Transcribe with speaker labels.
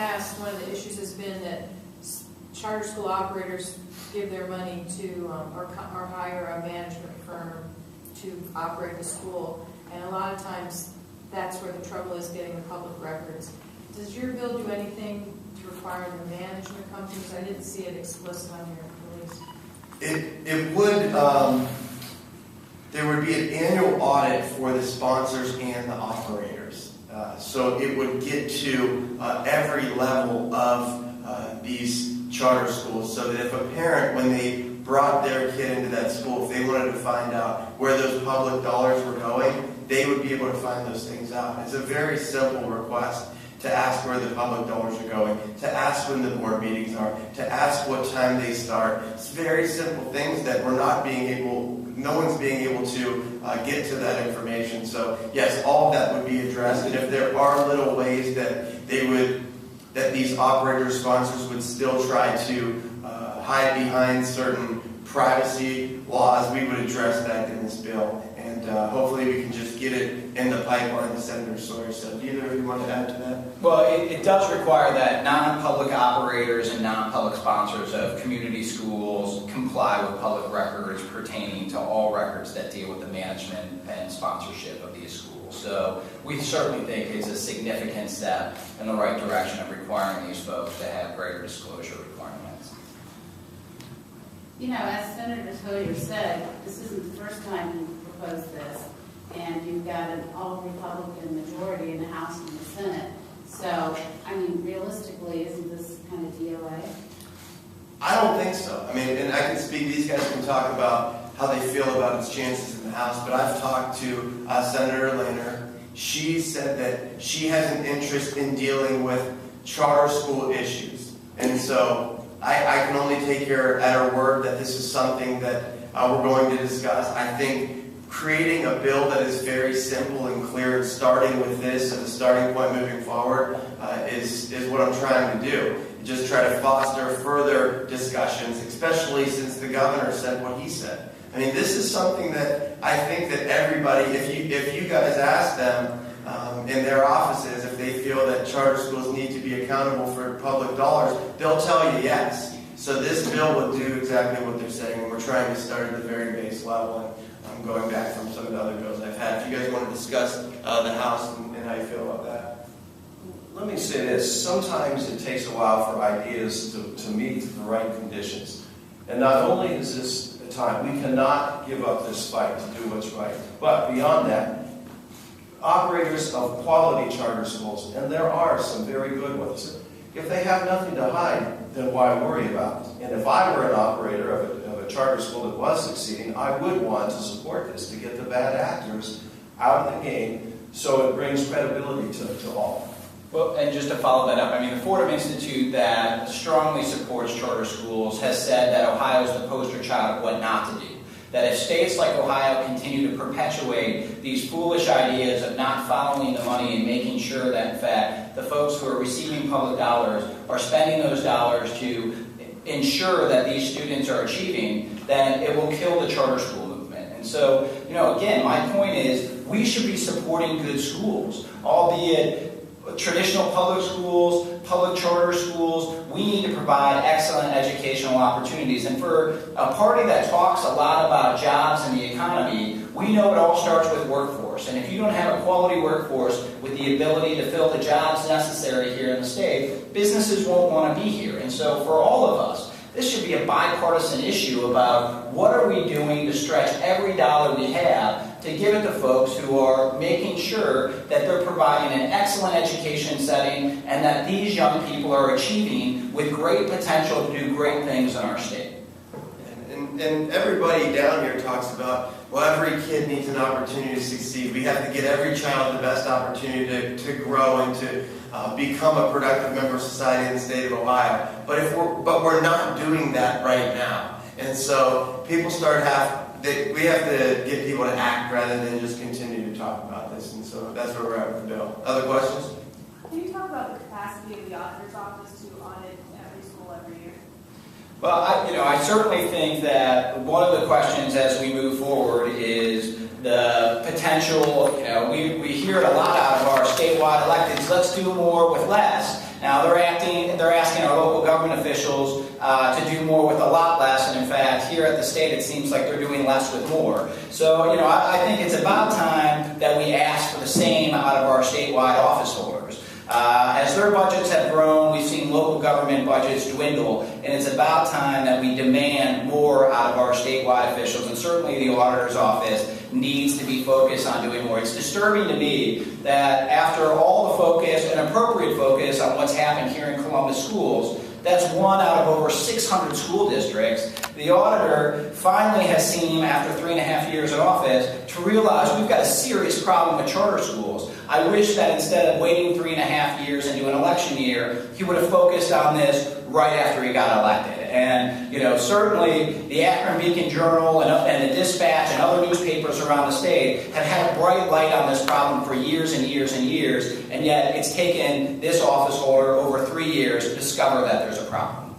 Speaker 1: past, one of the issues has been that charter school operators give their money to or hire a management firm to operate the school, and a lot of times that's where the trouble is getting the public records. Does your bill do anything to require the management companies? I didn't see it explicit on your release.
Speaker 2: It would, there would be an annual audit for the sponsors and the operators. So it would get to every level of these charter schools, so that if a parent, when they brought their kid into that school, if they wanted to find out where those public dollars were going, they would be able to find those things out. It's a very simple request to ask where the public dollars are going, to ask when the board meetings are, to ask what time they start. It's very simple things that we're not being able, no one's being able to get to that information. So yes, all of that would be addressed, and if there are little ways that they would, that these operator sponsors would still try to hide behind certain privacy laws, we would address that in this bill. And hopefully we can just get it in the pipeline that Senator Sawyer said. Do either of you want to add to that?
Speaker 3: Well, it does require that non-public operators and non-public sponsors of community schools comply with public records pertaining to all records that deal with the management and sponsorship of these schools. So we certainly think it's a significant step in the right direction of requiring these folks to have greater disclosure requirements.
Speaker 4: You know, as Senator Sawyer said, this isn't the first time you've proposed this, and you've got an all-Republican majority in the House and the Senate. So, I mean, realistically, isn't this kind of DOA?
Speaker 2: I don't think so. I mean, and I can speak, these guys can talk about how they feel about its chances in the House, but I've talked to Senator Lehner. She said that she has an interest in dealing with charter school issues. And so I can only take her at her word that this is something that we're going to discuss. I think creating a bill that is very simple and clear and starting with this as a starting point moving forward is what I'm trying to do. Just try to foster further discussions, especially since the governor said what he said. I mean, this is something that I think that everybody, if you guys ask them in their offices if they feel that charter schools need to be accountable for public dollars, they'll tell you yes. So this bill would do exactly what they're saying, and we're trying to start at the very base level, and I'm going back from some of the other bills I've had. If you guys want to discuss the House and how you feel about that.
Speaker 5: Let me say this. Sometimes it takes a while for ideas to meet the right conditions. And not only is this a time, we cannot give up this fight to do what's right. But beyond that, operators of quality charter schools, and there are some very good ones, if they have nothing to hide, then why worry about it? And if I were an operator of a charter school that was succeeding, I would want to support this to get the bad actors out of the game so it brings credibility to all.
Speaker 3: Well, and just to follow that up, I mean, the Fordham Institute that strongly supports charter schools has said that Ohio is the poster child of what not to do. That if states like Ohio continue to perpetuate these foolish ideas of not following the money and making sure that, in fact, the folks who are receiving public dollars are spending those dollars to ensure that these students are achieving, then it will kill the charter school movement. And so, you know, again, my point is we should be supporting good schools, albeit traditional public schools, public charter schools. We need to provide excellent educational opportunities. And for a party that talks a lot about jobs and the economy, we know it all starts with workforce. And if you don't have a quality workforce with the ability to fill the jobs necessary here in the state, businesses won't want to be here. And so for all of us, this should be a bipartisan issue about what are we doing to stretch every dollar we have to give it to folks who are making sure that they're providing an excellent education setting and that these young people are achieving with great potential to do great things in our state.
Speaker 2: And everybody down here talks about, well, every kid needs an opportunity to succeed. We have to get every child the best opportunity to grow and to become a productive member of society in the state of Ohio. But we're not doing that right now. And so people we have to get people to act rather than just continue to talk about this. And so that's where we're at with the bill. Other questions?
Speaker 6: Can you talk about the capacity of the auditor's office to audit every school every year?
Speaker 3: Well, I certainly think that one of the questions as we move forward is the potential, we hear it a lot out of our statewide electeds, let's do more with less. Now, they're asking our local government officials to do more with a lot less, and in fact, here at the state, it seems like they're doing less with more. So, I think it's about time that we ask for the same out of our statewide office holders. As their budgets have grown, we've seen local government budgets dwindle, and it's about time that we demand more out of our statewide officials, and certainly the auditor's office needs to be focused on doing more. It's disturbing to me that after all the focus, and appropriate focus, on what's happened here in Columbus schools, that's one out of over 600 school districts, the auditor finally has seen, after 3.5 years in office, to realize we've got a serious problem with charter schools. I wish that instead of waiting 3.5 years into an election year, he would have focused on this right after he got elected. And, certainly the Akron Beacon Journal and the Dispatch and other newspapers around the state have had a bright light on this problem for years and years and years, and yet it's taken this office holder over 3 years to discover that there's a problem.